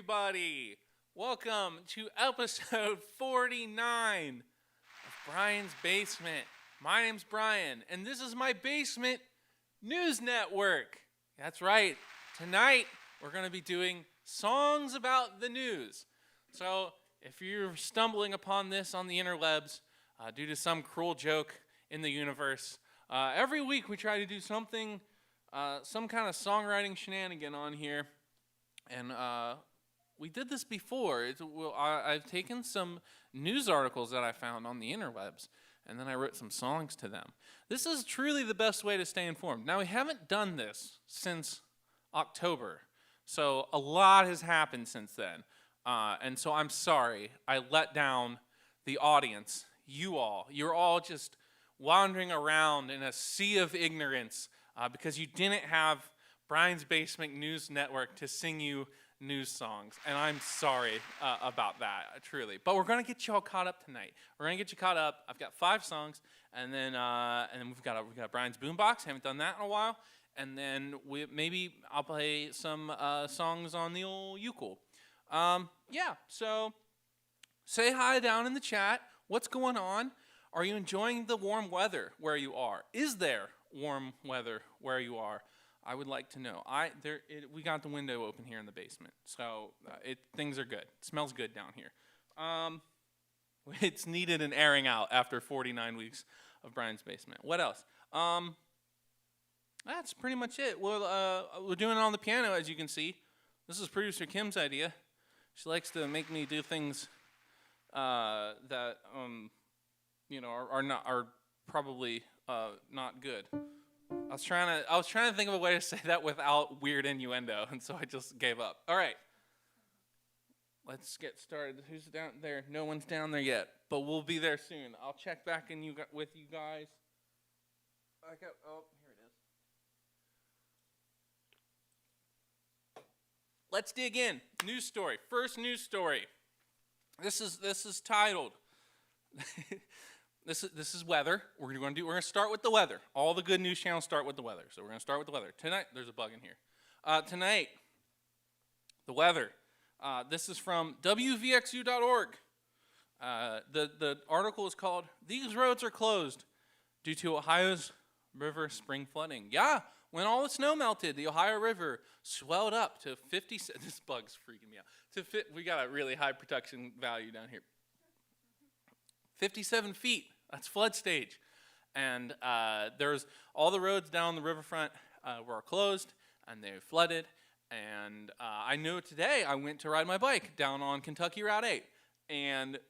everybody. Welcome to episode 49 of Brian's Basement. My name's Brian, and this is my basement news network. That's right. Tonight, we're going to be doing songs about the news. So, if you're stumbling upon this on the interwebs due to some cruel joke in the universe, every week we try to do something, some kind of songwriting shenanigan on here. And we did this before. I've taken some news articles that I found on the interwebs, and then I wrote some songs to them. This is truly the best way to stay informed. Now, we haven't done this since October, so a lot has happened since then. And so I'm sorry. I let down the audience, you all. You're all just wandering around in a sea of ignorance because you didn't have Brian's Basement News Network to sing you news songs, and I'm sorry about that, truly. But we're gonna get you all caught up tonight. We're gonna get you caught up. I've got 5 songs, and then we've got Brian's Boombox. Haven't done that in a while, and then maybe I'll play some songs on the old ukulele. So say hi down in the chat. What's going on? Are you enjoying the warm weather where you are? Is there warm weather where you are? I would like to know. We got the window open here in the basement, so things are good. It smells good down here. It's needed an airing out after 49 weeks of Brian's Basement. What else? That's pretty much it. Well, we're doing it on the piano, as you can see. This is producer Kim's idea. She likes to make me do things that are probably not good. I was trying to think of a way to say that without weird innuendo, and so I just gave up. All right, let's get started. Who's down there? No one's down there yet, but we'll be there soon. I'll check back with you guys. Here it is. Let's dig in. News story. First news story. This is titled. This is weather. We're gonna start with the weather. All the good news channels start with the weather. So we're gonna start with the weather. Tonight, there's a bug in here. Tonight, the weather. This is from WVXU.org. The article is called "These Roads Are Closed Due to Ohio's River Spring Flooding." Yeah, when all the snow melted, the Ohio River swelled up to 50. This bug's freaking me out. We got a really high protection value down here. 57 feet. That's flood stage. And there's all the roads down the riverfront were closed, and they flooded. And I know today I went to ride my bike down on Kentucky Route 8, and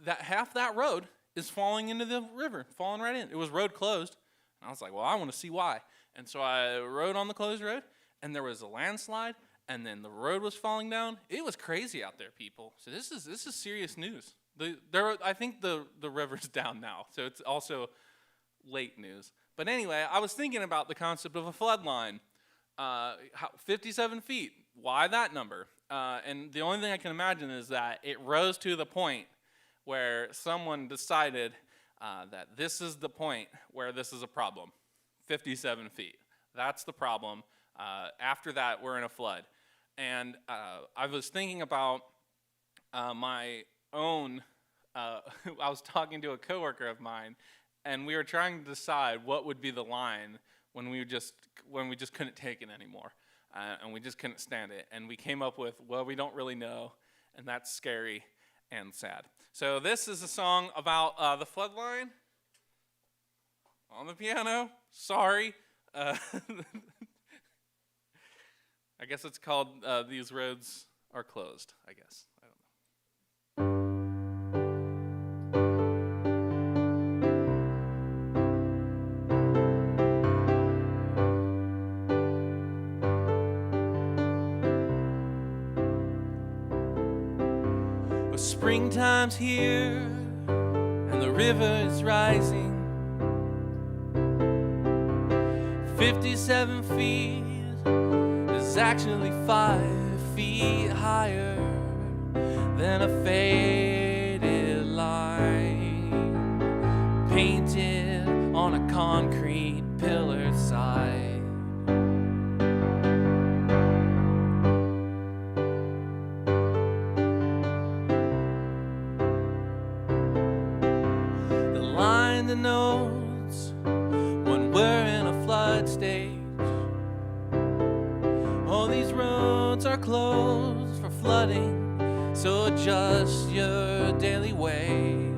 half that road is falling into the river, falling right in. It was road closed. And I was like, well, I want to see why. And so I rode on the closed road, and there was a landslide, and then the road was falling down. It was crazy out there, people. So this is serious news. I think the river's down now, so it's also late news. But anyway, I was thinking about the concept of a flood line. 57 feet, why that number? And the only thing I can imagine is that it rose to the point where someone decided that this is the point where this is a problem. 57 feet, that's the problem. After that, we're in a flood. And I was thinking about my own, I was talking to a coworker of mine, and we were trying to decide what would be the line when we just couldn't take it anymore, and we just couldn't stand it. And we came up with, well, we don't really know, and that's scary and sad. So this is a song about the flood line on the piano. Sorry. I guess it's called "These Roads Are Closed," I guess. I don't know. Springtime's here, and the river is rising. 57 feet is actually 5 feet higher than a faded line painted on a concrete pillar side. notes when we're in a flood stage. All these roads are closed for flooding, so adjust your daily way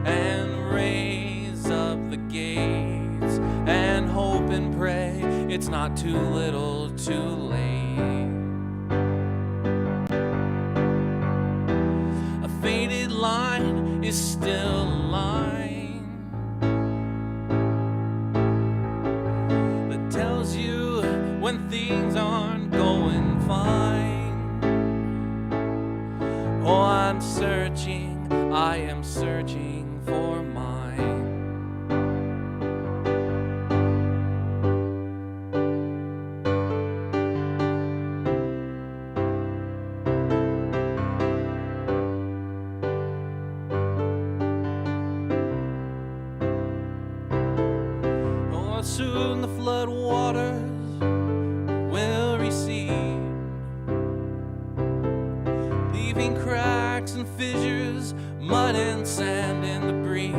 and raise up the gates and hope and pray it's not too little too late. A faded line is still a line that tells you when things aren't going fine. Oh, I'm searching, I am searching for mine. Oh, soon the flood waters will recede, leaving cracks and fissures, mud and sand and debris.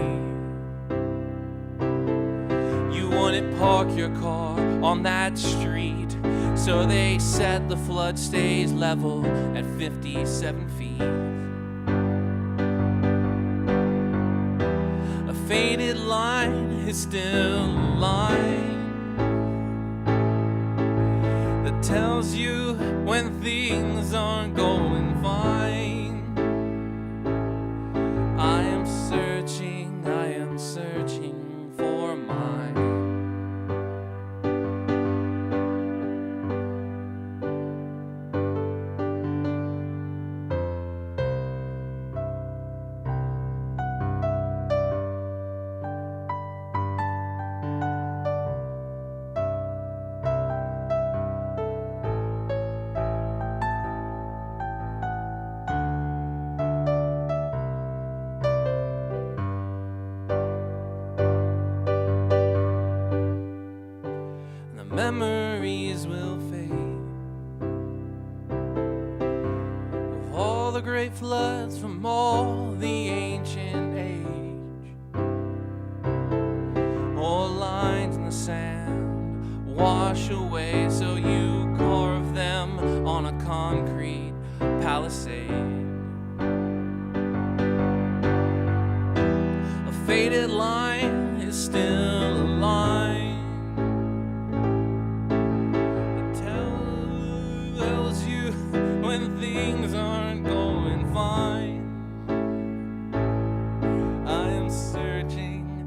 You wouldn't park your car on that street, so they set the flood stage level at 57 feet. A faded line is still a line that tells you when things aren't going fine. I am searching for mine. Memories will fade of all the great floods from all the ancient age. All lines in the sand wash away, so you carve them on a concrete palisade. A faded line is still a line. When things aren't going fine, I am searching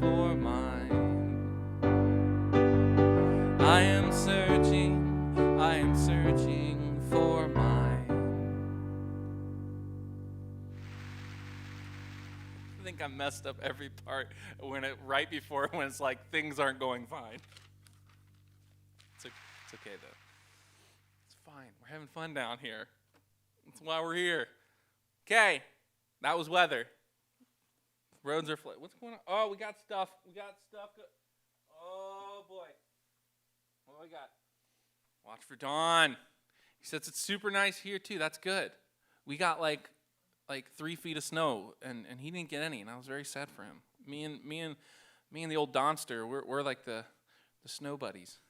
for mine. I am searching for mine. I think I messed up every part right before when it's like things aren't going fine. It's okay though. Fine, we're having fun down here. That's why we're here. Okay, that was weather. Roads are flooded. What's going on? Oh, we got stuff. Oh boy. What do we got? Watch for Dawn. He says it's super nice here too. That's good. We got like 3 feet of snow, and he didn't get any, and I was very sad for him. Me and the old Donster, we're like the snow buddies.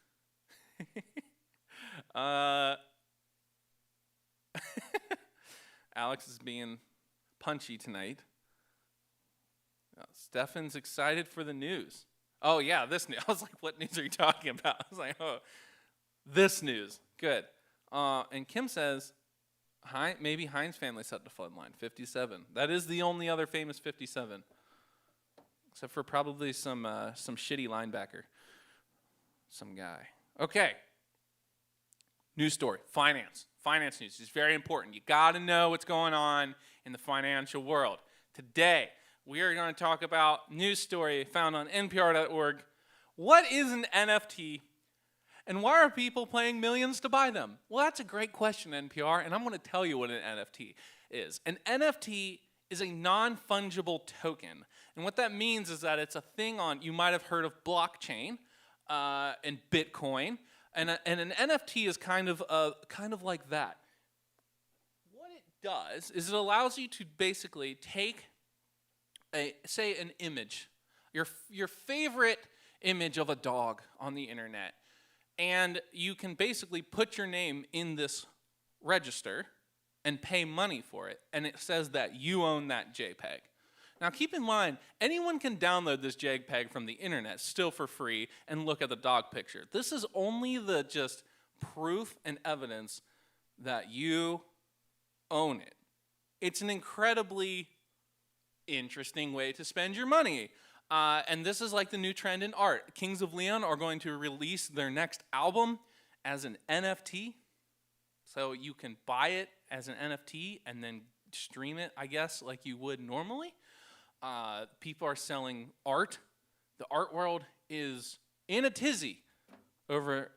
Alex is being punchy tonight. Stefan's excited for the news. Oh yeah, this news. I was like, what news are you talking about? I was like, oh, this news. Good. And Kim says, maybe Heinz family set the flood line, 57. That is the only other famous 57. Except for probably some shitty linebacker. Some guy. Okay. News story, finance news is very important. You got to know what's going on in the financial world. Today, we are going to talk about news story found on npr.org. What is an NFT, and why are people paying millions to buy them? Well, that's a great question, NPR, and I'm going to tell you what an NFT is. An NFT is a non-fungible token, and what that means is that it's a thing on, you might have heard of blockchain and Bitcoin. And an NFT is kind of like that. What it does is it allows you to basically take say an image, your favorite image of a dog on the internet, and you can basically put your name in this register and pay money for it, and it says that you own that JPEG. Now keep in mind, anyone can download this JPEG from the internet still for free and look at the dog picture. This is only the just proof and evidence that you own it. It's an incredibly interesting way to spend your money. And this is like the new trend in art. Kings of Leon are going to release their next album as an NFT. So you can buy it as an NFT and then stream it, I guess, like you would normally. People are selling art. The art world is in a tizzy over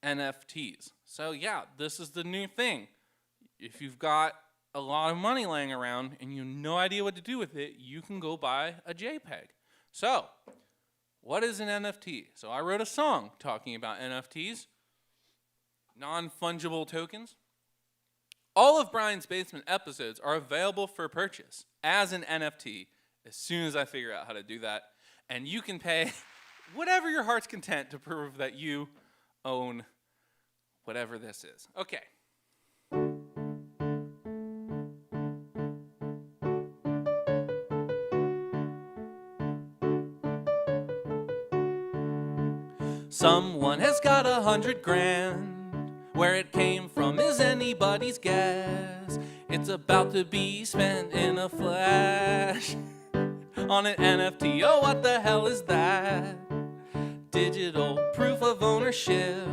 NFTs. So yeah, this is the new thing. If you've got a lot of money laying around and you have no idea what to do with it, you can go buy a JPEG. So, what is an NFT? So I wrote a song talking about NFTs, non-fungible tokens. All of Brian's Basement episodes are available for purchase as an NFT as soon as I figure out how to do that. And you can pay whatever your heart's content to prove that you own whatever this is. Okay. Someone has got 100 grand. Where it came from is anybody's guess. It's about to be spent in a flash on an NFT. Oh, what the hell is that? Digital proof of ownership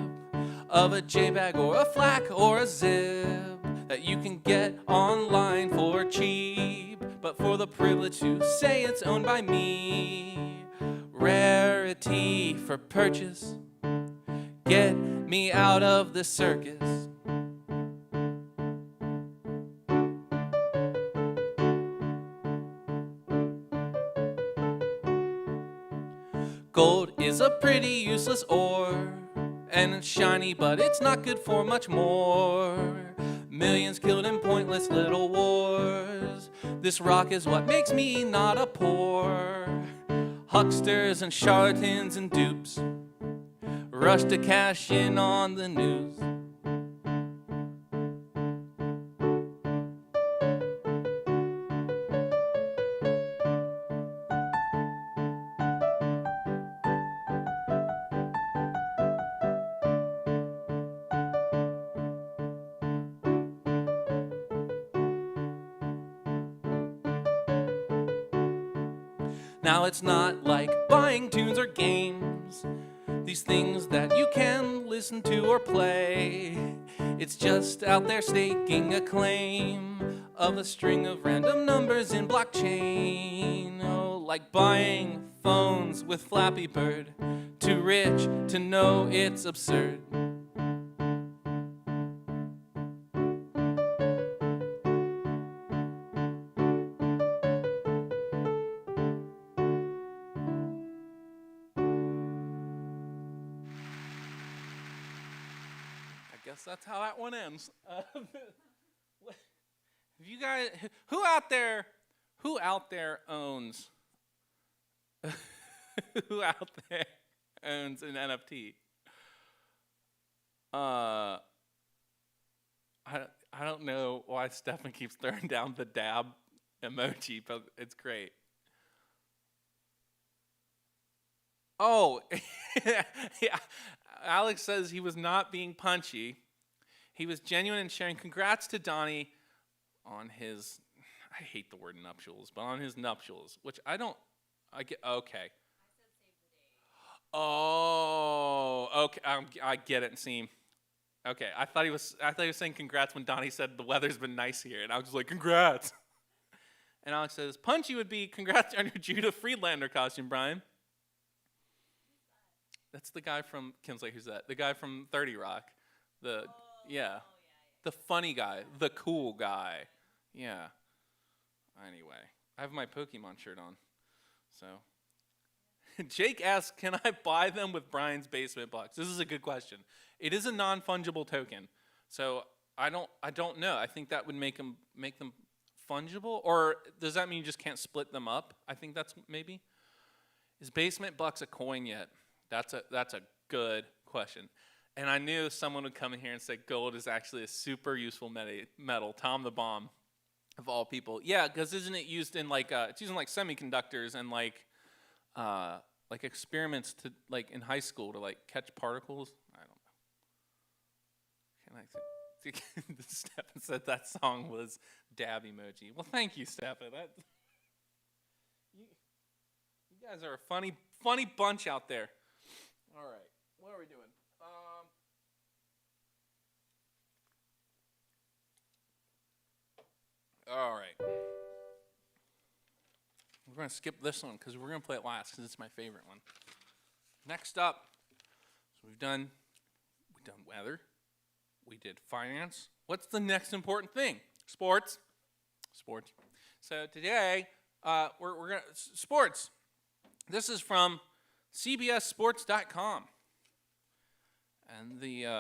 of a JPEG or a FLAC or a zip that you can get online for cheap, but for the privilege to say it's owned by me. Rarity for purchase, get me out of the circus. Gold is a pretty useless ore, and it's shiny, but it's not good for much more. Millions killed in pointless little wars. This rock is what makes me not a poor. Hucksters and charlatans and dupes rush to cash in on the news. Now it's not like buying tunes or games, these things that you can listen to or play. It's just out there staking a claim of a string of random numbers in blockchain. Oh, like buying phones with Flappy Bird, too rich to know it's absurd. That's how that one ends. You guys, who out there owns who out there owns an NFT? I don't know why Stefan keeps throwing down the dab emoji, but it's great. Oh, yeah. Alex says he was not being punchy. He was genuine in sharing. Congrats to Donnie on his, I hate the word nuptials, but on his nuptials, which I get, okay. I said save the date. Oh, okay, I get it, see. Okay, I thought he was saying congrats when Donnie said the weather's been nice here, and I was just like, congrats. And Alex says, punchy would be congrats on your Judah Friedlander costume, Brian. That's the guy from, Kim's like, who's that? The guy from 30 Rock. Yeah. The funny guy. The cool guy. Yeah. Anyway, I have my Pokemon shirt on. So. Jake asks, can I buy them with Brian's Basement box? This is a good question. It is a non-fungible token. So I don't know. I think that would make them fungible, or does that mean you just can't split them up? I think that's maybe. Is basement bucks a coin yet? That's a good question. And I knew someone would come in here and say gold is actually a super useful metal. Tom the Bomb, of all people. Yeah, because isn't it used in it's used in like semiconductors and like experiments to like in high school to like catch particles? I don't know. Stefan said that song was dab emoji. Well, thank you, Stefan. You guys are a funny bunch out there. All right, what are we doing? All right. We're going to skip this one because we're going to play it last because it's my favorite one. Next up, so we've done weather. We did finance. What's the next important thing? Sports. So today, we're going to sports. This is from CBSSports.com, and the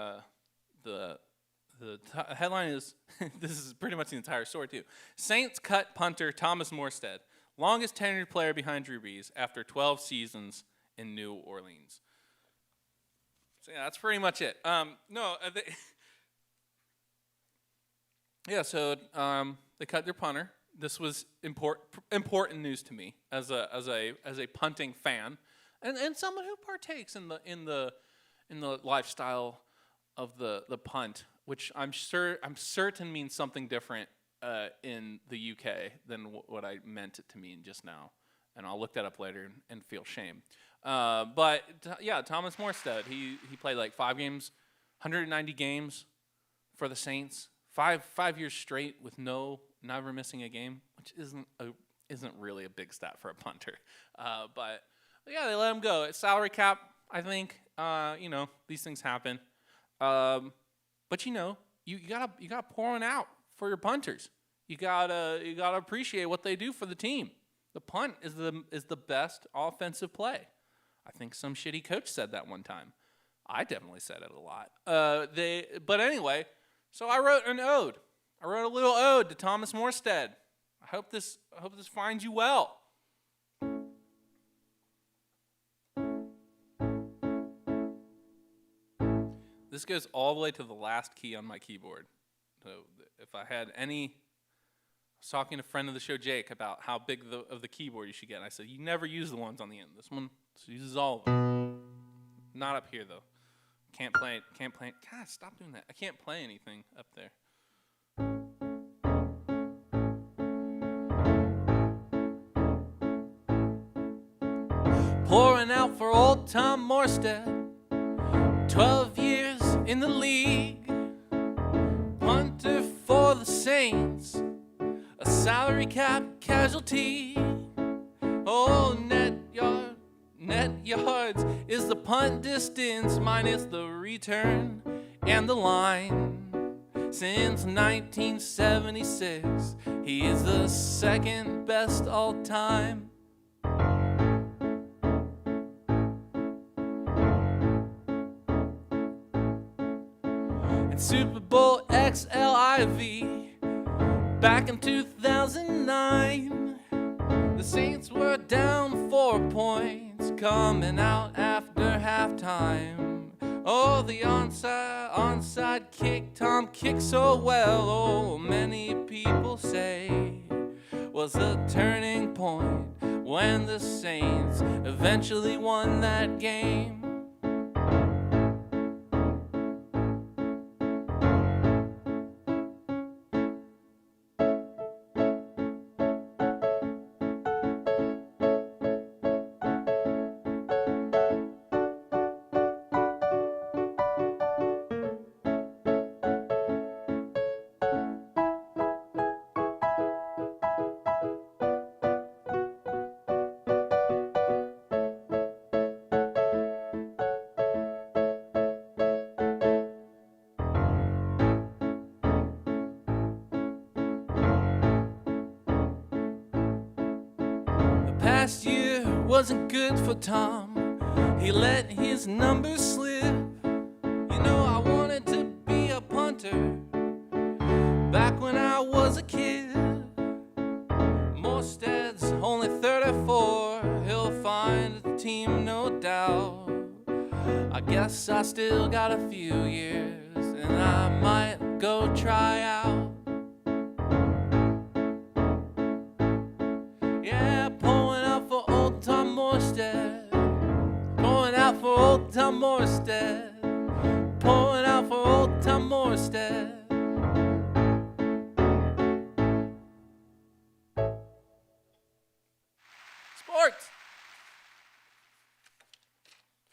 headline is this is pretty much the entire story too. Saints cut punter Thomas Morstead, longest tenured player behind Drew Brees, after 12 seasons in New Orleans. So yeah, that's pretty much it. So they cut their punter. This was important news to me as a punting fan, and someone who partakes in the lifestyle of the punt, which I'm certain means something different in the UK than what I meant it to mean just now, and I'll look that up later and feel shame. But Thomas Morstead, he played like 5 games, 190 games for the Saints. 5 years straight with never missing a game, which isn't really a big stat for a punter. But yeah, they let him go. It's salary cap, I think. These things happen. But you gotta pour one out for your punters. You gotta appreciate what they do for the team. The punt is the best offensive play. I think some shitty coach said that one time. I definitely said it a lot. But anyway. So I wrote an ode. I wrote a little ode to Thomas Morstead. I hope this finds you well. This goes all the way to the last key on my keyboard. So if I had I was talking to a friend of the show, Jake, about how big of the keyboard you should get. And I said, you never use the ones on the end. This one uses all of them. Not up here, though. Can't play it. God, stop doing that. I can't play anything up there. Pouring out for old Tom Morstead, 12 years in the league, punter for the Saints, a salary cap casualty. Oh, net yards is the punt distance minus the return and the line. Since 1976, he is the second best all time. And Super Bowl XLIV back in 2009, the Saints were down 4 points coming out after halftime. Oh, the onside kick Tom kicked so well, oh, many people say was a turning point when the Saints eventually won that game. Last year wasn't good for Tom. He let his numbers slip. You know, I wanted to be a punter back when I was a kid. guess I still got a few years, and I might go try out. Yeah, pouring out for old Tom Morstead. Pouring out for old Tom Morstead. Pouring out for old Tom Morstead. Sports.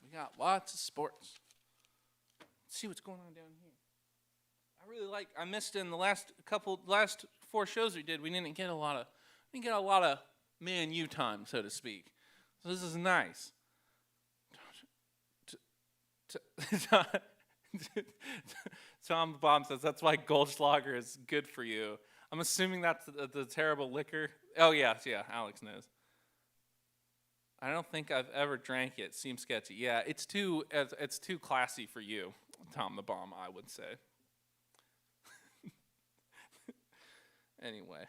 We got lots of sports. Let's see what's going on down here. I missed in the last 4 shows we did. We didn't get a lot of Man U time, so to speak. So this is nice. Tom the Bomb says that's why Goldschlager is good for you. I'm assuming that's the terrible liquor. Oh yeah, Alex knows. I don't think I've ever drank it. Seems sketchy. Yeah, it's too classy for you, Tom the Bomb, I would say. Anyway.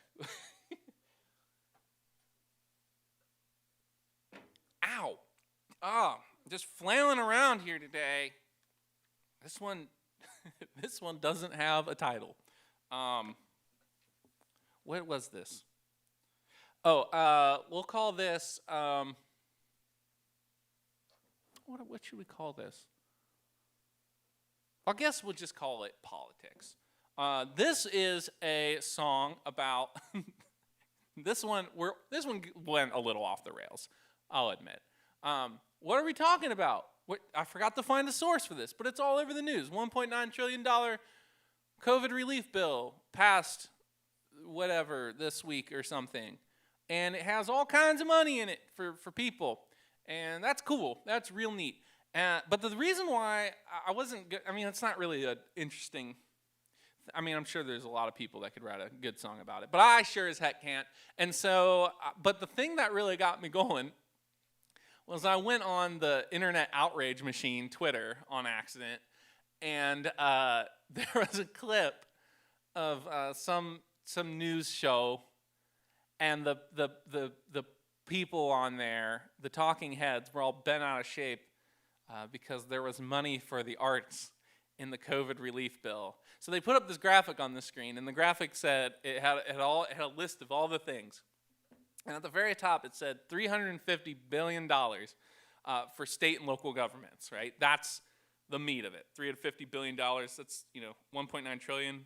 Ow. Just flailing around here today. This one doesn't have a title. What was this? We'll call this, what should we call this? I guess we'll just call it politics. This is a song about, this one went a little off the rails, I'll admit. What are we talking about? I forgot to find the source for this, but it's all over the news. $1.9 trillion COVID relief bill passed whatever this week or something. And it has all kinds of money in it for people. And that's cool. That's real neat. But the reason why I wasn't good, it's not really an interesting, I'm sure there's a lot of people that could write a good song about it, but I sure as heck can't. And so, but the thing that really got me going was I went on the internet outrage machine, Twitter, on accident, and there was a clip of some news show, and the people on there, the talking heads, were all bent out of shape because there was money for the arts in the COVID relief bill. So they put up this graphic on the screen, and the graphic said it had a list of all the things. And at the very top, it said $350 billion for state and local governments, right? That's the meat of it. $350 billion, that's, $1.9 trillion.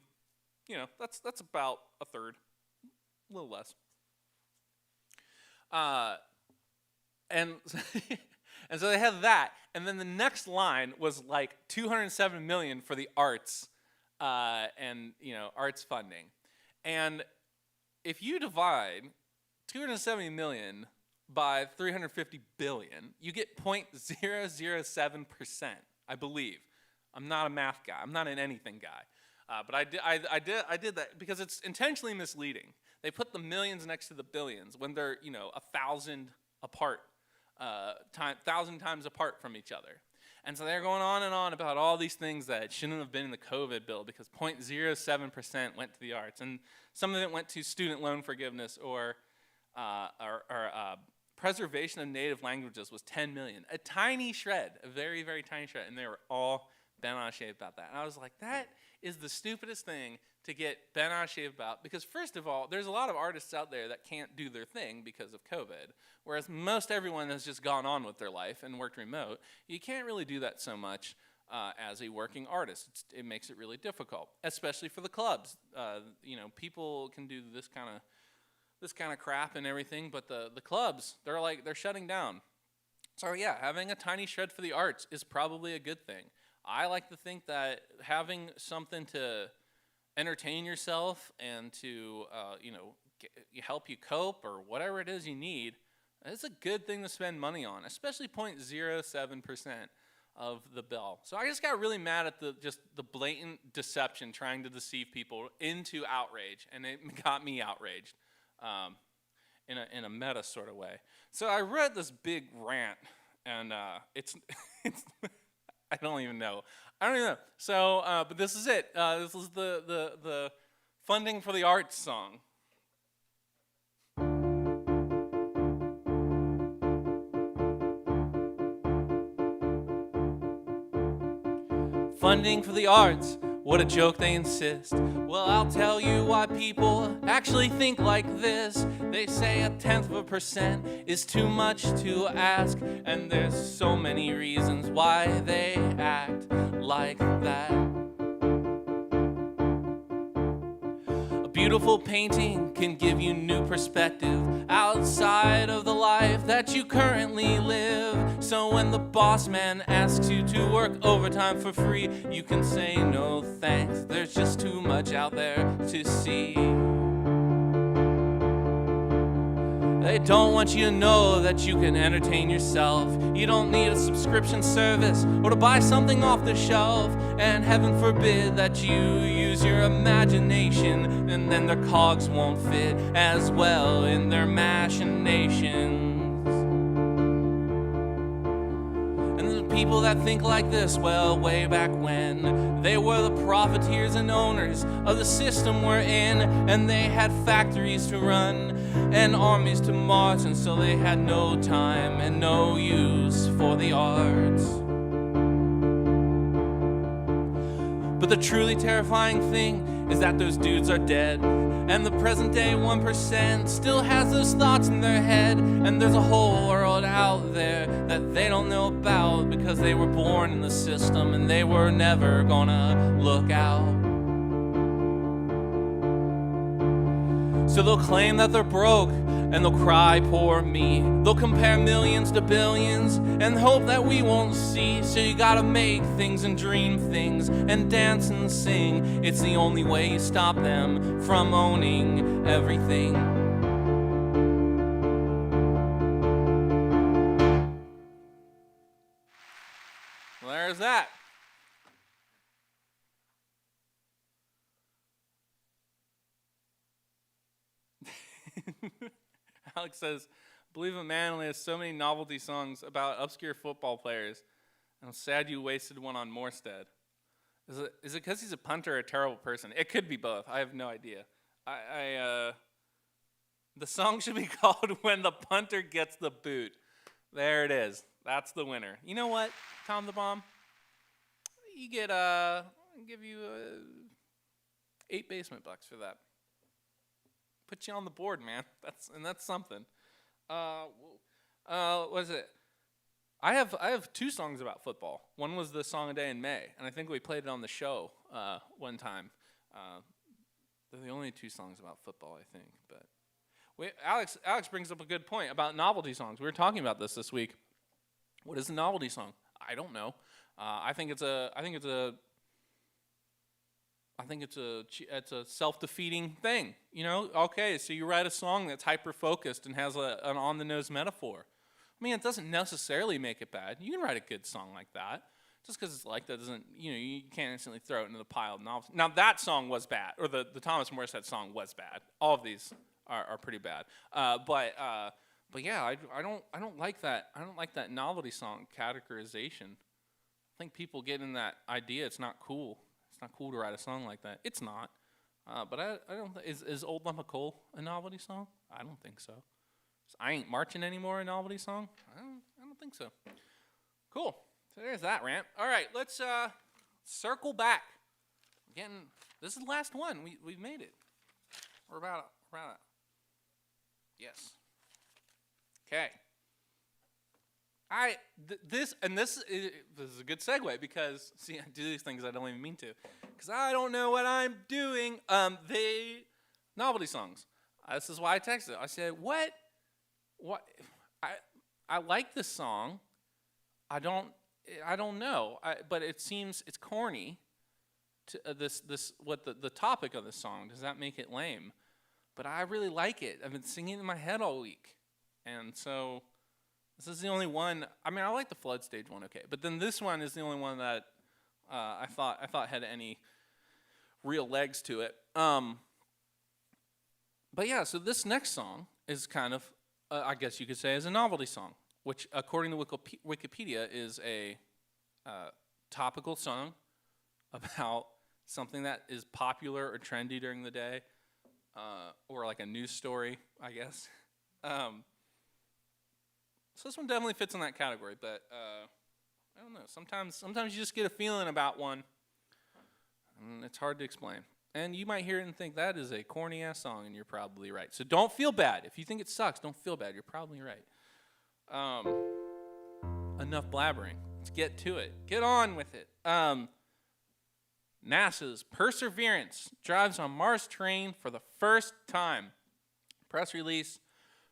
That's about a third, a little less. And so they had that. And then the next line was like $207 million for the arts and, arts funding. And if you divide $270 million by $350 billion, you get 0.007%, I believe. I'm not a math guy. I'm not an anything guy. But I did that because it's intentionally misleading. They put the millions next to the billions when they're 1,000 apart, 1,000 times apart from each other. And so they're going on and on about all these things that shouldn't have been in the COVID bill because 0.07% went to the arts, and some of it went to student loan forgiveness or preservation of native languages was $10 million. A tiny shred, a very, very tiny shred, and they were all bent out of shape about that. And I was like, that is the stupidest thing to get bent out of shape about, because first of all, there's a lot of artists out there that can't do their thing because of COVID, whereas most everyone has just gone on with their life and worked remote. You can't really do that so much as a working artist. It makes it really difficult, especially for the clubs. People can do this kind of crap and everything, but the clubs, they're shutting down. So yeah, having a tiny shred for the arts is probably a good thing. I like to think that having something to entertain yourself and to help you cope or whatever it is you need, it's a good thing to spend money on, especially 0.07% of the bill. So I just got really mad at the blatant deception trying to deceive people into outrage, and it got me outraged. In a meta sort of way. So I read this big rant, and it's I don't even know. So, but this is it. This is the funding for the arts song. Funding for the arts, what a joke they insist. Well, I'll tell you why people actually think like this. They say 0.1% is too much to ask, and there's so many reasons why they act like that. A beautiful painting can give you new perspective outside of the life that you currently live. So when the boss man asks you to work overtime for free, you can say no thanks, there's just too much out there to see. They don't want you to know that you can entertain yourself. You don't need a subscription service or to buy something off the shelf. And heaven forbid that you use your imagination, and then their cogs won't fit as well in their machinations. And the people that think like this, well, way back when, they were the profiteers and owners of the system we're in, and they had factories to run and armies to march, and so they had no time and no use for the arts. But the truly terrifying thing is that those dudes are dead, and the present day 1% still has those thoughts in their head, and there's a whole world out there that they don't know about because they were born in the system and they were never gonna look out. So they'll claim that they're broke, and they'll cry, poor me. They'll compare millions to billions and hope that we won't see. So you gotta make things and dream things and dance and sing. It's the only way you stop them from owning everything. Well, there's that. Alex says, believe a man only has so many novelty songs about obscure football players. I'm sad you wasted one on Morstead. Is it because he's a punter or a terrible person? It could be both. I have no idea. The song should be called When the Punter Gets the Boot. There it is. That's the winner. You know what, Tom the Bomb? You get, I'll give you 8 basement bucks for that. Put you on the board, man. That's something. What is it? I have 2 songs about football. One was the Song a Day in May, and I think we played it on the show one time. They're the only 2 songs about football, I think. But Alex brings up a good point about novelty songs. We were talking about this week. What is a novelty song? I don't know. I think it's a self-defeating thing, you know? Okay, so you write a song that's hyper-focused and has an on-the-nose metaphor. I mean, it doesn't necessarily make it bad. You can write a good song like that. Just because it's like that doesn't, you can't instantly throw it into the pile of novels. Now, that song was bad, or the Thomas Morstead song was bad. All of these are pretty bad. But yeah, I don't like that. I don't like that novelty song categorization. I think people get in that idea it's not cool. It's not cool to write a song like that. It's not. But I don't. Is Old Lump of Coal a novelty song? I don't think so. I Ain't Marching Anymore a novelty song? I don't think so. Cool. So there's that rant. All right, let's circle back. This is the last one. We've made it. We're about it. Yes. Okay. This is a good segue because, see, I do these things I don't even mean to, because I don't know what I'm doing. Novelty songs. This is why I texted. I said, what? I like this song. I don't know. But it seems it's corny. To the topic of the song. Does that make it lame? But I really like it. I've been singing it in my head all week, and so. This is the only one. I mean, I like the Flood Stage one, okay, but then this one is the only one that I thought had any real legs to it. But yeah, so this next song is kind of, I guess you could say, is a novelty song, which according to Wikipedia is a topical song about something that is popular or trendy during the day, or like a news story, I guess. So this one definitely fits in that category, but I don't know. Sometimes you just get a feeling about one, it's hard to explain. And you might hear it and think that is a corny-ass song, and you're probably right. So don't feel bad. If you think it sucks, don't feel bad. You're probably right. Enough blabbering. Let's get to it. Get on with it. NASA's Perseverance drives on Mars terrain for the first time. Press release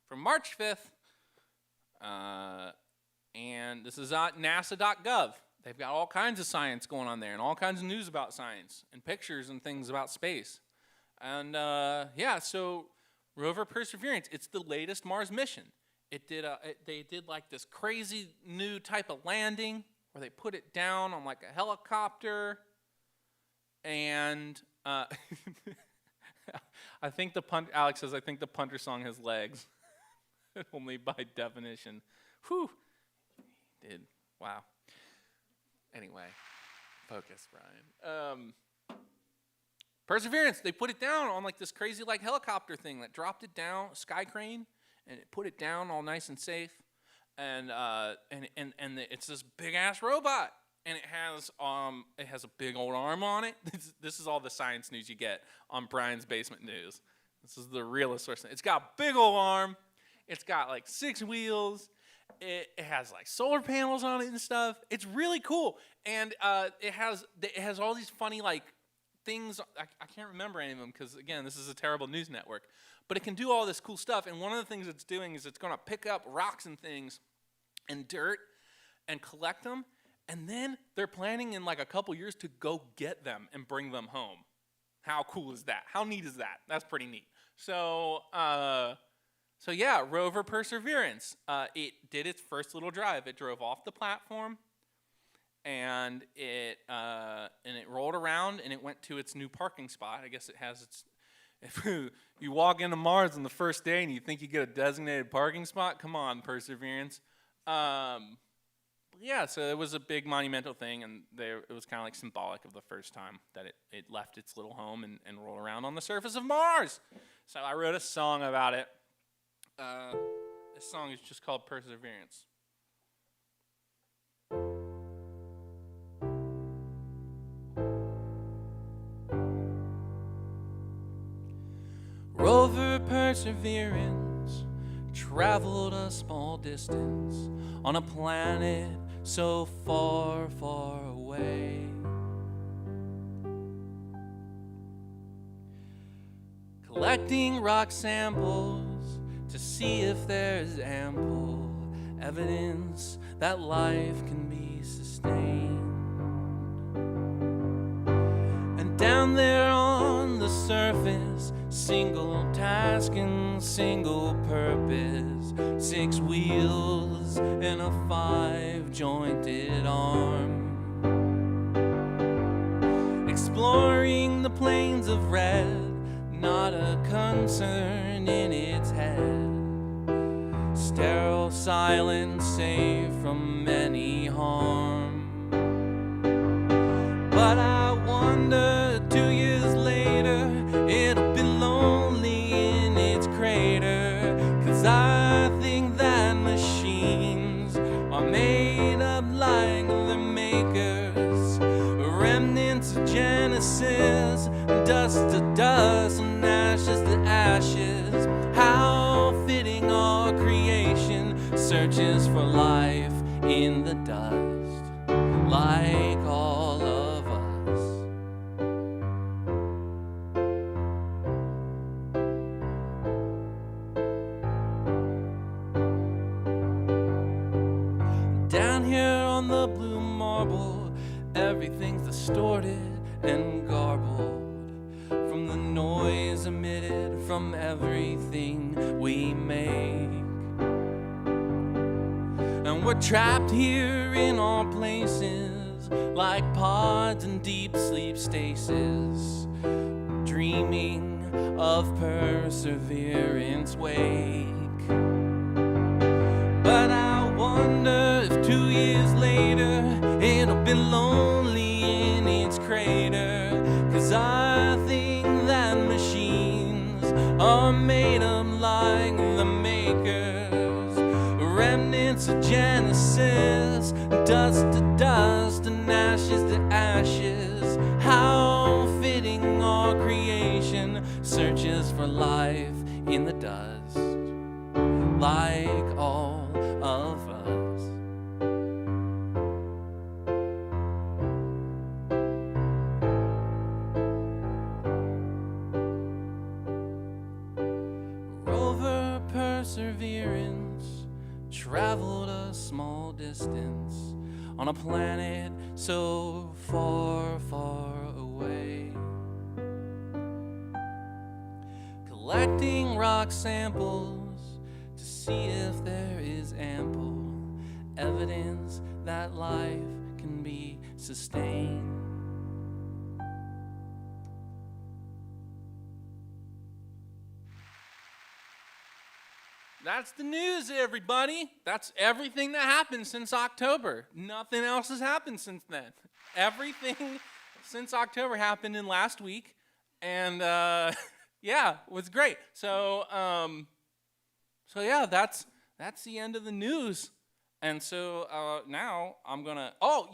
from March 5th. And this is at nasa.gov. They've got all kinds of science going on there and all kinds of news about science and pictures and things about space. And so Rover Perseverance, it's the latest Mars mission. They did like this crazy new type of landing where they put it down on like a helicopter. And I think Alex says, I think the punter song has legs. Only by definition. Whew. He did. Wow. Anyway, focus, Brian. Perseverance, they put it down on like this crazy like helicopter thing that dropped it down, sky crane, and it put it down all nice and safe. And it's this big ass robot. And it has a big old arm on it. This is all the science news you get on Brian's Basement News. This is the realest source. It's got a big old arm. It's got like 6 wheels. It has like solar panels on it and stuff. It's really cool. And it has all these funny like things. I can't remember any of them because, again, this is a terrible news network. But it can do all this cool stuff. And one of the things it's doing is it's going to pick up rocks and things and dirt and collect them. And then they're planning in like a couple years to go get them and bring them home. How cool is that? How neat is that? That's pretty neat. So yeah, Rover Perseverance. It did its first little drive. It drove off the platform, and it rolled around, and it went to its new parking spot. I guess it has its. If you walk into Mars on the first day and you think you get a designated parking spot, come on, Perseverance. Yeah, so it was a big monumental thing, and it was kind of like symbolic of the first time that it left its little home and rolled around on the surface of Mars. So I wrote a song about it. This song is just called Perseverance. Rover Perseverance traveled a small distance on a planet so far, far away. Collecting rock samples to see if there's ample evidence that life can be sustained. And down there on the surface, single task and single purpose, 6 wheels and a 5-jointed arm. Exploring the plains of red, not a concern in its head. Sterile, silent, safe from any harm. But I wonder 2 years later, it'll be lonely in its crater. 'Cause I think that machines are made up like the makers. Remnants of Genesis, dust to dust and ashes to ashes. How fitting our creation searches for life in the dust, like all of us. Down here on the blue marble, everything's distorted and garbled from the noise emitted from everything we make. And we're trapped here in our places like pods in deep sleep stasis, dreaming of Perseverance wake. But I wonder if 2 years later it'll be lonely in its crater. 'Cause I think that machines are made up like the makers. Remnants of Genesis, dust to dust and ashes to ashes. How for life in the dust, like all of us. Rover Perseverance traveled a small distance on a planet so far, far away, collecting rock samples to see if there is ample evidence that life can be sustained. That's the news, everybody. That's everything that happened since October. Nothing else has happened since then. Everything since October happened in last week, and yeah, it was great. So yeah, that's the end of the news. And so now I'm gonna. Oh,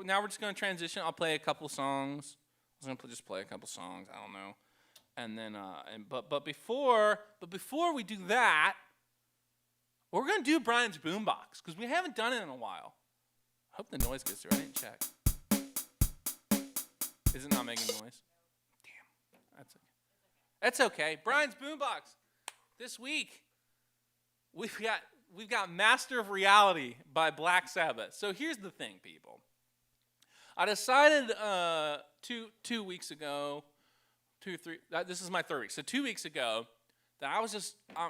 now we're just gonna transition. I'll play a couple songs. I was gonna just play a couple songs. I don't know. And then but before we do that, we're going to do Brian's Boombox, because we haven't done it in a while. I hope the noise gets through. I didn't check. Is it not making noise? Damn. That's okay. Brian's Boombox. This week, we've got Master of Reality by Black Sabbath. So here's the thing, people. I decided 2 weeks ago, this is my third week. So 2 weeks ago, that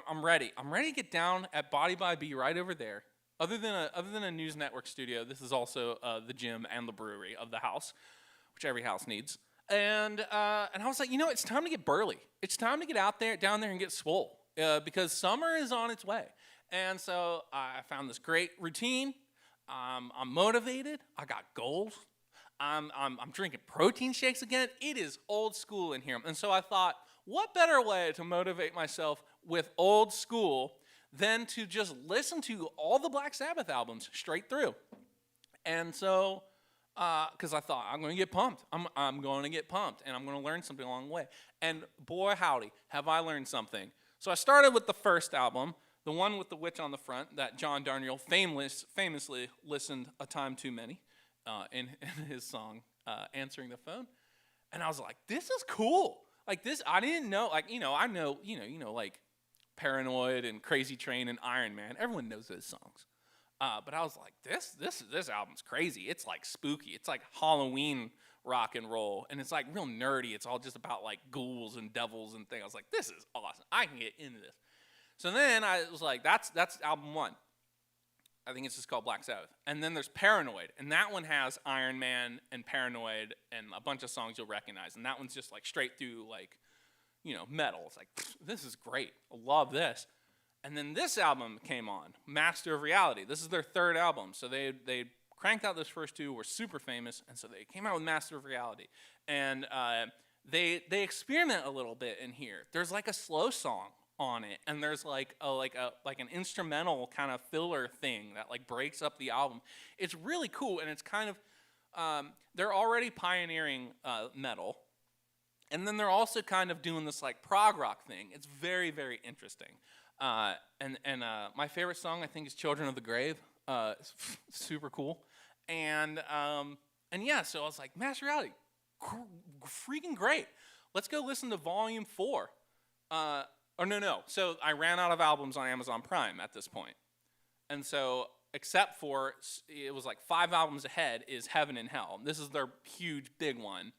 I'm ready. I'm ready to get down at Body by B right over there. Other than a news network studio, this is also the gym and the brewery of the house, which every house needs. And I was like, it's time to get burly. It's time to get down there and get swole, because summer is on its way. And so I found this great routine. I'm motivated. I got goals. I'm drinking protein shakes again. It is old school in here. And so I thought, what better way to motivate myself with old school than to just listen to all the Black Sabbath albums straight through? And so, because I thought, I'm going to get pumped. I'm going to get pumped, and I'm going to learn something along the way. And boy, howdy, have I learned something. So I started with the first album, the one with the witch on the front that John Darnielle famously listened a time too many in his song, Answering the Phone. And I was like, this is cool. Like this, I didn't know, I know, like Paranoid and Crazy Train and Iron Man. Everyone knows those songs. But I was like, this album's crazy. It's like spooky. It's like Halloween rock and roll. And it's like real nerdy. It's all just about like ghouls and devils and things. I was like, this is awesome. I can get into this. So then I was like, that's album one. I think it's just called Black Sabbath. And then there's Paranoid. And that one has Iron Man and Paranoid and a bunch of songs you'll recognize. And that one's just like straight through like, metal. It's like, this is great. I love this. And then this album came on, Master of Reality. This is their third album. So they cranked out those first two, were super famous. And so they came out with Master of Reality. And they experiment a little bit in here. There's like a slow song on it, and there's like an instrumental kind of filler thing that like breaks up the album. It's really cool, and it's kind of they're already pioneering metal, and then they're also kind of doing this like prog rock thing. It's very, very interesting. And my favorite song I think is "Children of the Grave." It's super cool, and yeah. So I was like, Master Reality, freaking great. Let's go listen to Volume 4. No. So I ran out of albums on Amazon Prime at this point. And so, except for, it was like 5 albums ahead is Heaven and Hell. This is their huge, big one.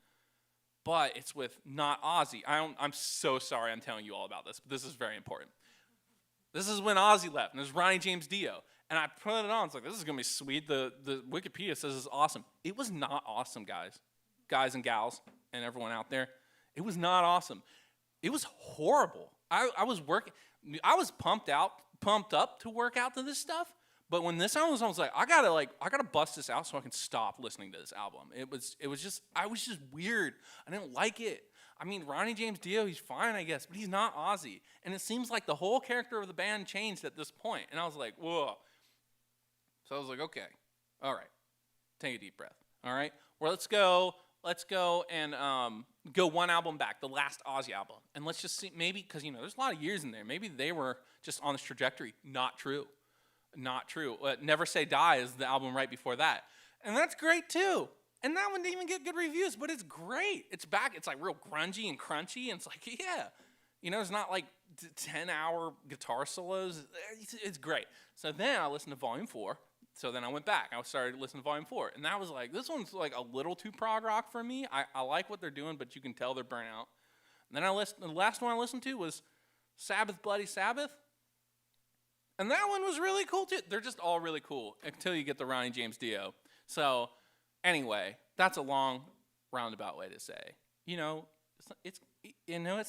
But it's with not Ozzy. I'm so sorry I'm telling you all about this, but this is very important. This is when Ozzy left, and there's Ronnie James Dio. And I put it on. It's like, this is going to be sweet. The Wikipedia says it's awesome. It was not awesome, guys and gals, and everyone out there. It was not awesome. It was horrible. I was pumped up to work out to this stuff, but when this album was on, I was like, I gotta bust this out so I can stop listening to this album. I was just weird. I didn't like it. I mean, Ronnie James Dio, he's fine, I guess, but he's not Ozzy. And it seems like the whole character of the band changed at this point. And I was like, whoa. So I was like, okay, all right, take a deep breath. All right, well, let's go let's go and go one album back, the last Ozzy album, and let's just see, maybe, because, there's a lot of years in there. Maybe they were just on this trajectory. Not true. Not true. Never Say Die is the album right before that. And that's great, too. And that one didn't even get good reviews, but it's great. It's back. It's, like, real grungy and crunchy, and it's like, yeah. It's not, like, 10-hour guitar solos. It's great. So then I listened to Volume 4. So then I went back. I started listening to Volume 4. And that was like, this one's like a little too prog rock for me. I like what they're doing, but you can tell they're burnt out. And then the last one I listened to was Sabbath, Bloody Sabbath. And that one was really cool too. They're just all really cool until you get the Ronnie James Dio. So anyway, that's a long roundabout way to say, it's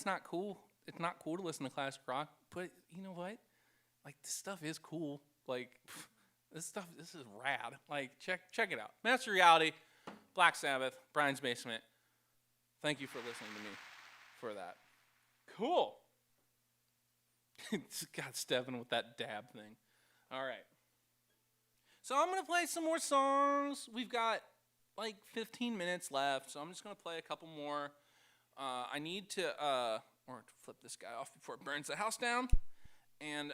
not cool. It's not cool to listen to classic rock, but you know what? Like, this stuff is cool. Like, this is rad. Like, check it out. Master Reality, Black Sabbath, Brian's Basement. Thank you for listening to me for that. Cool. God, Stephen with that dab thing. All right. So I'm going to play some more songs. We've got like 15 minutes left, so I'm just going to play a couple more. I need to or flip this guy off before it burns the house down. And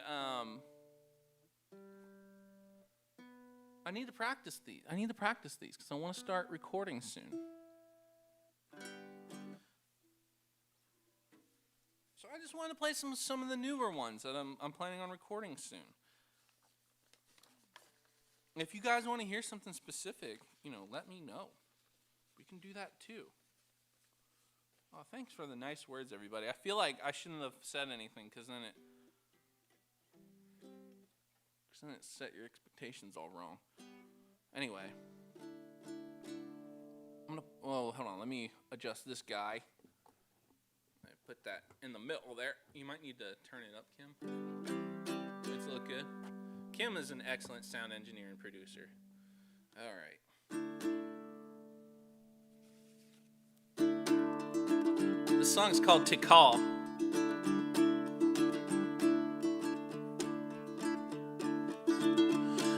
I need to practice these. Because I want to start recording soon. So I just want to play some of the newer ones that I'm planning on recording soon. If you guys want to hear something specific, let me know. We can do that too. Oh, thanks for the nice words, everybody. I feel like I shouldn't have said anything because then it set your expectations all wrong. Anyway. Hold on. Let me adjust this guy. I put that in the middle there. You might need to turn it up, Kim. Does it look good? Kim is an excellent sound engineer and producer. All right. The song's called Tikal.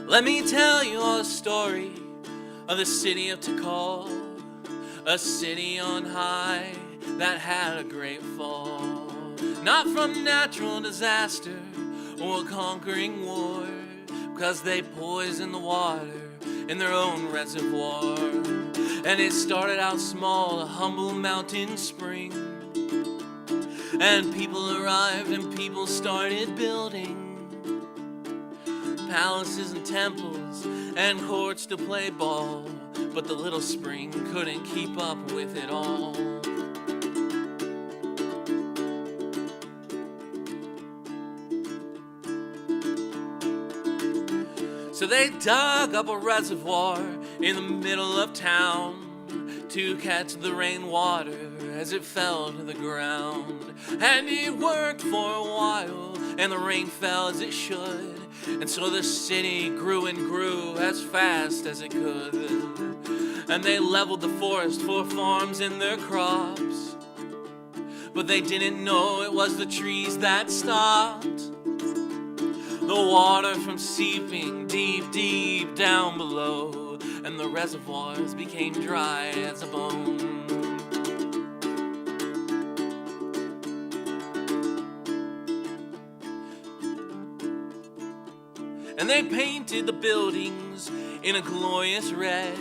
Let me tell you all the story of the city of Tikal, a city on high that had a great fall, not from natural disaster or a conquering war, because they poisoned the water in their own reservoir. And it started out small, a humble mountain spring, and people arrived and people started building palaces and temples and courts to play ball, but the little spring couldn't keep up with it all. So they dug up a reservoir in the middle of town to catch the rainwater as it fell to the ground. And it worked for a while, and the rain fell as it should. And so the city grew and grew as fast as it could. And they leveled the forest for farms and their crops, but they didn't know it was the trees that stopped the water from seeping deep, deep down below. And the reservoirs became dry as a bone. And they painted the buildings in a glorious red,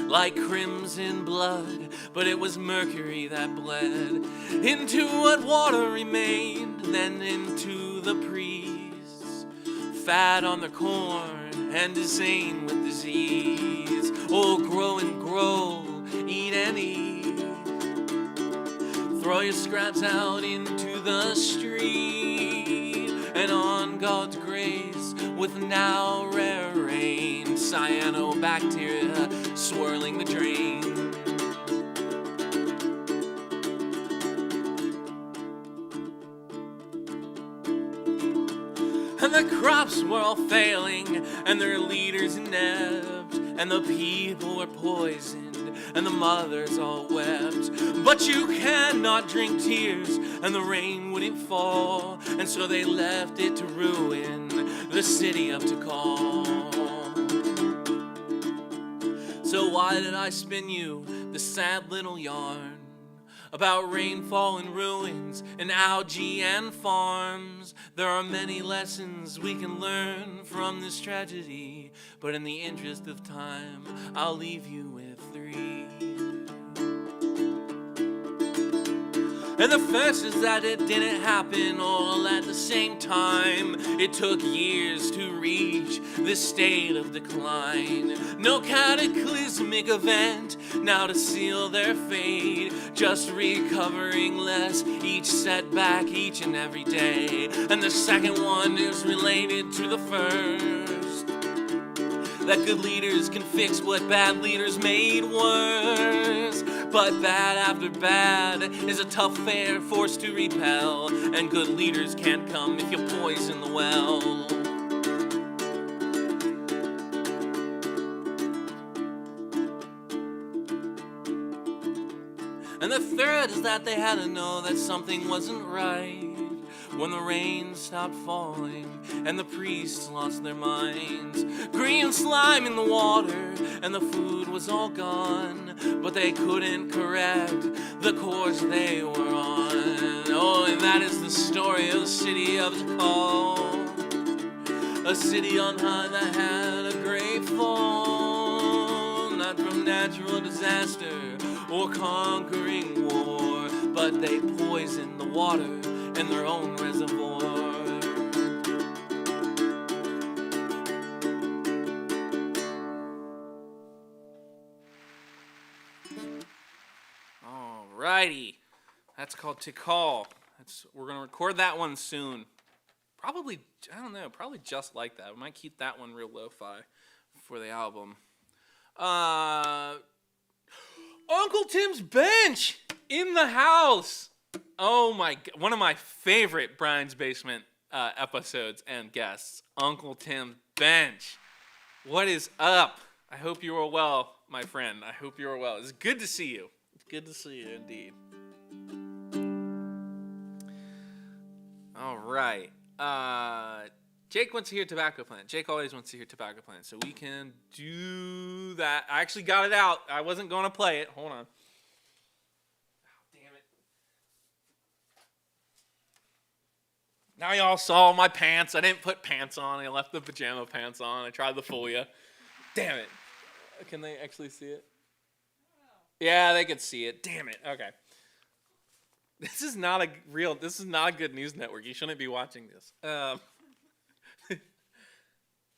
like crimson blood, but it was mercury that bled into what water remained, then into the priests, fat on their corn and insane with disease. Oh, grow and grow, eat and eat, throw your scraps out into the street, and on God's grace, with now rare rain, cyanobacteria swirling the drain. And the crops were all failing, and their leaders inept, and the people were poisoned, and the mothers all wept. But you cannot drink tears, and the rain wouldn't fall, and so they left it to ruin the city of Tikal. So why did I spin you this sad little yarn about rainfall and ruins and algae and farms. There are many lessons we can learn from this tragedy, but in the interest of time, I'll leave you with 3. And the first is that it didn't happen all at the same time. It took years to reach this state of decline. No cataclysmic event now to seal their fate, just recovering less each setback each and every day. And the second one is related to the first, that good leaders can fix what bad leaders made worse. But bad after bad is a tough force to repel, and good leaders can't come if you poison the well. And the third is that they had to know that something wasn't right when the rain stopped falling and the priests lost their minds. Green slime in the water and the food was all gone, but they couldn't correct the course they were on. Oh, and that is the story of the city of Tikal, a city on high that had a great fall, not from natural disaster or conquering war, but they poisoned the water in their own reservoir. Alrighty, that's called Tikal. We're gonna record that one soon. Probably, I don't know, probably just like that. We might keep that one real lo-fi for the album. Uncle Tim's Bench in the house. Oh my, one of my favorite Brian's Basement episodes and guests, Uncle Tim's Bench. What is up? I hope you are well, my friend. I hope you are well. It's good to see you. It's good to see you indeed. All right. Jake wants to hear Tobacco Plant. Jake always wants to hear Tobacco Plant, so we can do that. I actually got it out. I wasn't going to play it. Hold on. Now y'all saw my pants. I didn't put pants on. I left the pajama pants on. I tried to fool you. Damn it. Can they actually see it? Yeah, they could see it. Damn it. Okay. This is not a good news network. You shouldn't be watching this.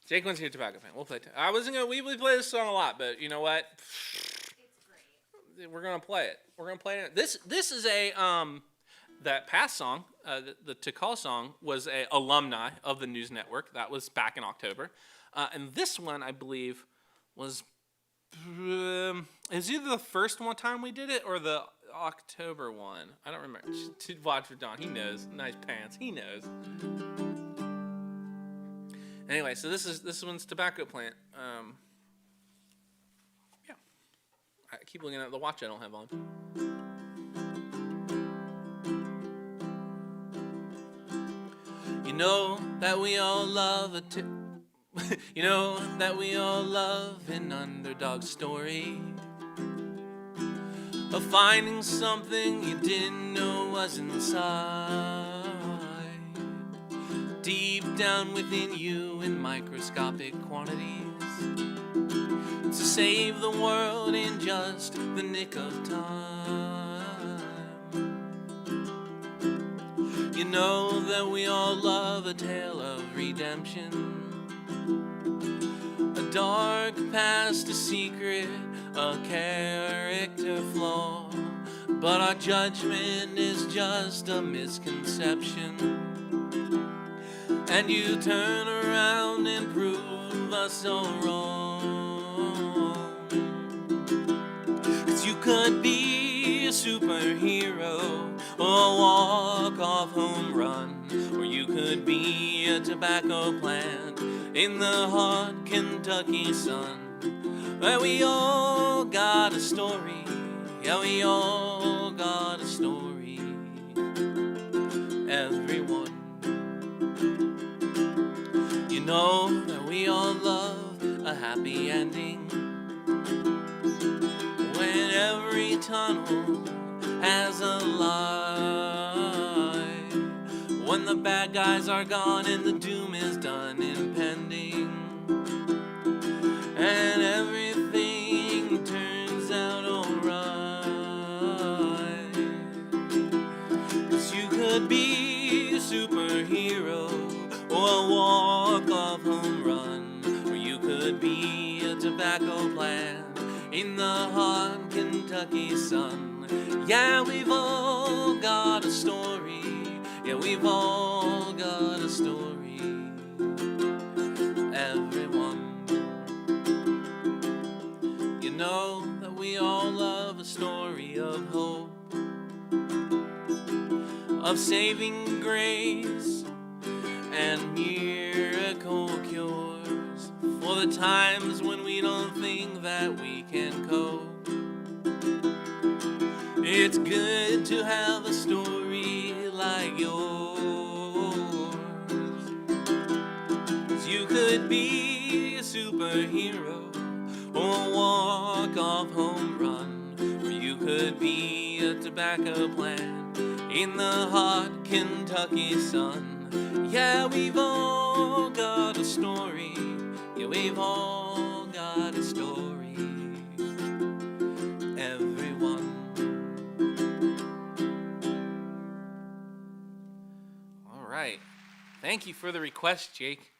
Jake wants to hear Tobacco Plant. We'll play it. We play this song a lot, but you know what? It's great. We're going to play it. We're going to play it. This is a that past song, the Tikal song, was a alumni of the news network. That was back in October. And this one, I believe, was is either the first one time we did it or the October one. I don't remember. Watch for Don. He knows. Nice pants. He knows. Anyway, so this one's Tobacco Plant. Yeah. I keep looking at the watch I don't have on. You know that we all love you know that we all love an underdog story of finding something you didn't know was inside, deep down within you in microscopic quantities, to save the world in just the nick of time. You know that we all love a tale of redemption, a dark past, a secret, a character flaw, but our judgment is just a misconception, and you turn around and prove us all wrong. 'Cause you could be a superhero or a walk-off home run, or you could be a tobacco plant in the hot Kentucky sun. But we all got a story, yeah, we all got a story, everyone. You know that we all love a happy ending, when every tunnel has a light. When the bad guys are gone and the doom is done impending, and everything turns out alright. 'Cause you could be a superhero or a walk-off home run, or you could be a tobacco plant in the hot Kentucky sun. Yeah, we've all got a story. Yeah, we've all got a story. Everyone. You know that we all love a story of hope, of saving grace and miracle cures for the times when we don't think that we can cope. It's good to have a story like yours. 'Cause you could be a superhero or a walk-off home run, or you could be a tobacco plant in the hot Kentucky sun. Yeah, we've all got a story. Yeah, we've all got a story. Everyone. All right. Thank you for the request, Jake.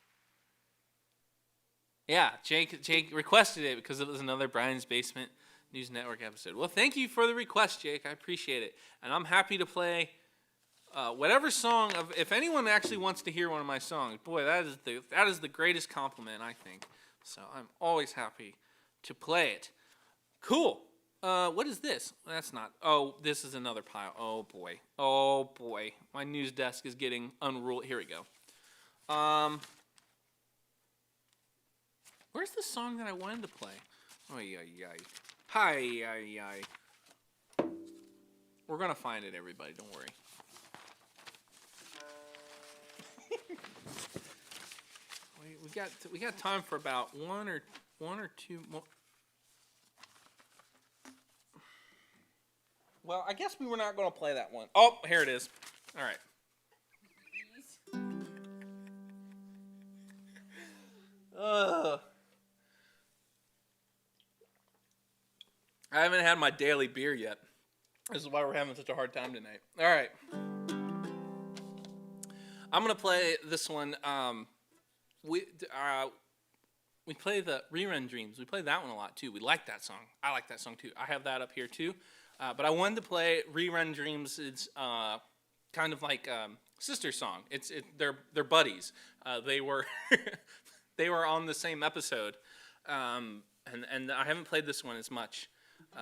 Yeah, Jake requested it because it was another Brian's Basement News Network episode. Well, thank you for the request, Jake. I appreciate it. And I'm happy to play whatever song. If anyone actually wants to hear one of my songs, boy, that is the greatest compliment, I think. So I'm always happy to play it. Cool. What is this? That's not. Oh, this is another pile. Oh, boy. Oh, boy. My news desk is getting unruly. Here we go. Where's the song that I wanted to play? Oh, yeah. Hi. We're going to find it, everybody. Don't worry. We got time for about one or two more. Well, I guess we were not going to play that one. Oh, here it is. All right. I haven't had my daily beer yet. This is why we're having such a hard time tonight. All right. I'm going to play this one. We play the Rerun Dreams. We play that one a lot, too. We like that song. I like that song, too. I have that up here, too. But I wanted to play Rerun Dreams. It's kind of like sister song. They're buddies. They were they were on the same episode, and I haven't played this one as much. So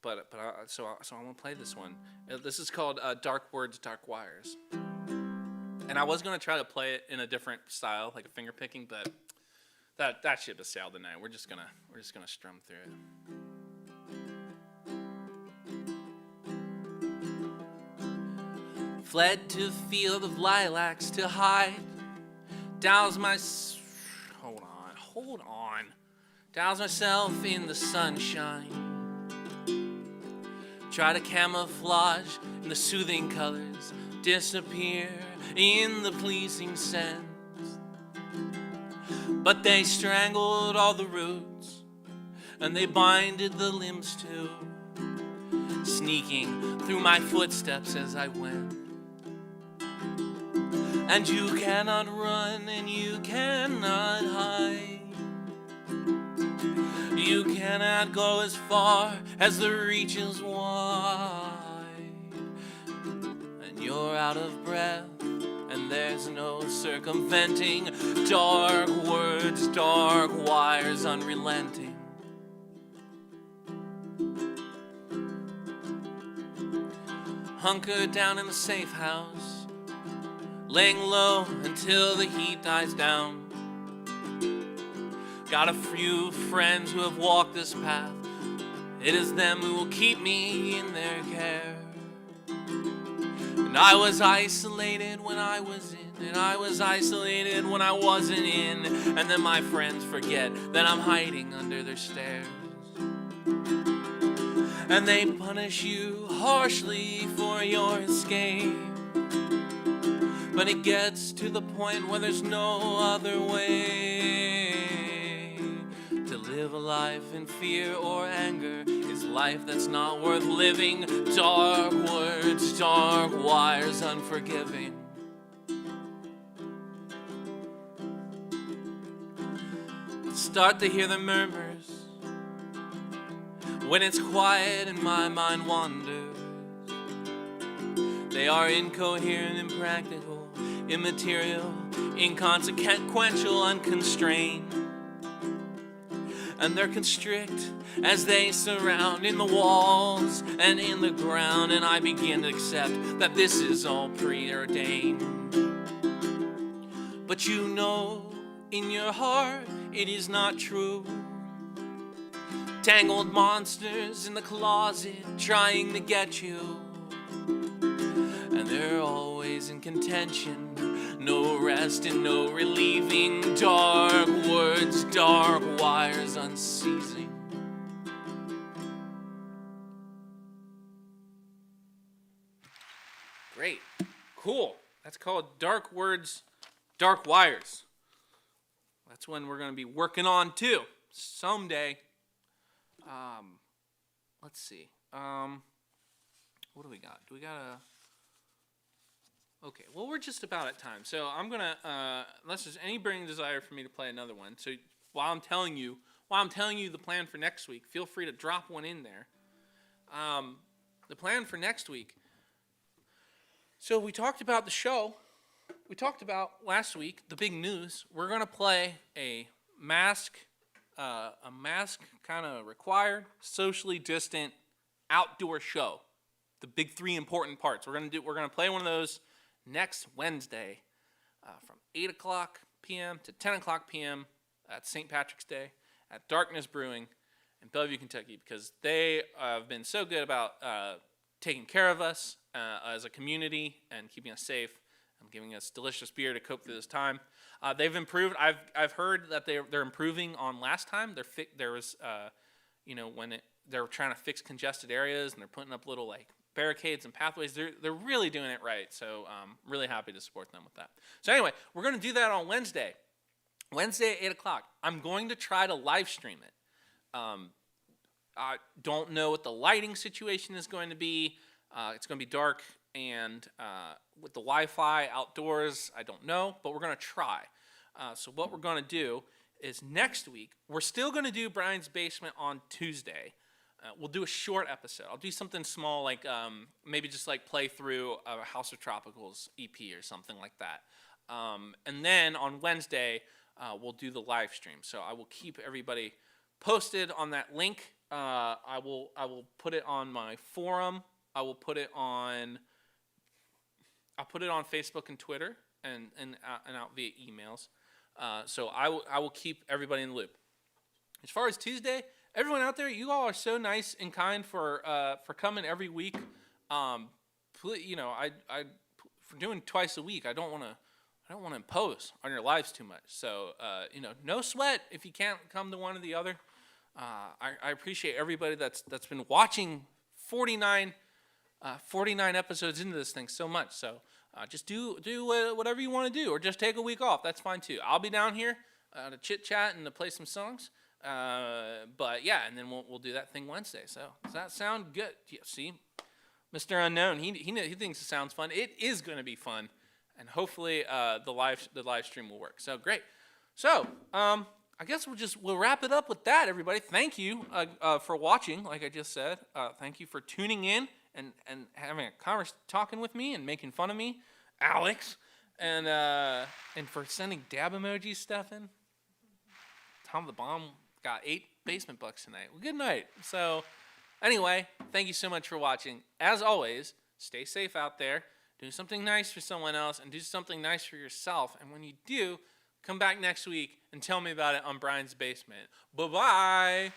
I want to play this one. This is called Dark Words, Dark Wires. And I was going to try to play it in a different style, like a finger picking, but that ship has sailed tonight. We're just gonna strum through it. Fled to field of lilacs to hide. Douse myself in the sunshine. Try to camouflage in the soothing colors. Disappear in the pleasing scents. But they strangled all the roots, and they binded the limbs too, sneaking through my footsteps as I went. And you cannot run and you cannot hide. You cannot go as far as the reach is wide. And you're out of breath, and there's no circumventing. Dark words, dark wires, unrelenting. Hunker down in the safe house, laying low until the heat dies down. Got a few friends who have walked this path. It is them who will keep me in their care. And I was isolated when I was in, and I was isolated when I wasn't in. And then my friends forget that I'm hiding under their stairs. and they punish you harshly for your escape. But it gets to the point where there's no other way to live a life in fear or anger. Is life that's not worth living. Dark words, dark wires, unforgiving. Start to hear the murmurs when it's quiet and my mind wanders. They are incoherent, impractical, immaterial, inconsequential, unconstrained. And they're constrict as they surround in the walls and in the ground. And I begin to accept that this is all preordained. But you know in your heart it is not true. Tangled monsters in the closet trying to get you. And they're always in contention. No rest and no relieving. Dark words, dark wires unceasing. Great. Cool. That's called Dark Words, Dark Wires. That's one we're going to be working on too someday. Let's see. What do we got? Do we got a... Okay, well, we're just about at time. So I'm going to, unless there's any burning desire for me to play another one. So while I'm telling you the plan for next week, feel free to drop one in there. The plan for next week. So we talked about the show. We talked about last week, the big news. We're going to play a mask kind of required, socially distant, outdoor show. The big three important parts. We're going to play one of those next Wednesday from 8 o'clock p.m. to 10 o'clock p.m. at St. Patrick's Day at Darkness Brewing in Bellevue, Kentucky, because they have been so good about taking care of us as a community and keeping us safe and giving us delicious beer to cope through this time. They've improved. I've heard that they're improving on last time. There was when they're trying to fix congested areas and they're putting up little like barricades and pathways. They're really doing it right. So really happy to support them with that. So anyway, we're going to do that on Wednesday. Wednesday at 8 o'clock. I'm going to try to live stream it. I don't know what the lighting situation is going to be. It's going to be dark and with the Wi-Fi outdoors, I don't know, but we're going to try. So what we're going to do is next week, we're still going to do Brian's Basement on Tuesday. We'll do a short episode. I'll do something small like maybe just like play through a House of Tropicals EP or something like that. And then on Wednesday, we'll do the live stream. So I will keep everybody posted on that link. I will put it on my forum. I'll put it on Facebook and Twitter and out via emails. So I will keep everybody in the loop. As far as Tuesday, everyone out there, you all are so nice and kind for coming every week. I for doing twice a week, I don't want to impose on your lives too much. So no sweat if you can't come to one or the other. I appreciate everybody that's been watching 49 episodes into this thing so much. So just do whatever you want to do, or just take a week off. That's fine too. I'll be down here to chit chat and to play some songs. But yeah, and then we'll do that thing Wednesday. So does that sound good? Yeah, see, Mr. Unknown, he thinks it sounds fun. It is going to be fun, and hopefully the live stream will work. So great. So I guess we'll wrap it up with that, everybody. Thank you for watching. Like I just said, thank you for tuning in and having a conversation, talking with me and making fun of me, Alex, and for sending dab emojis, Stefan. Tom the Bomb got 8 basement bucks tonight. Well, good night. So anyway, thank you so much for watching. As always, stay safe out there. Do something nice for someone else and do something nice for yourself. And when you do, come back next week and tell me about it on Brian's Basement. Bye-bye.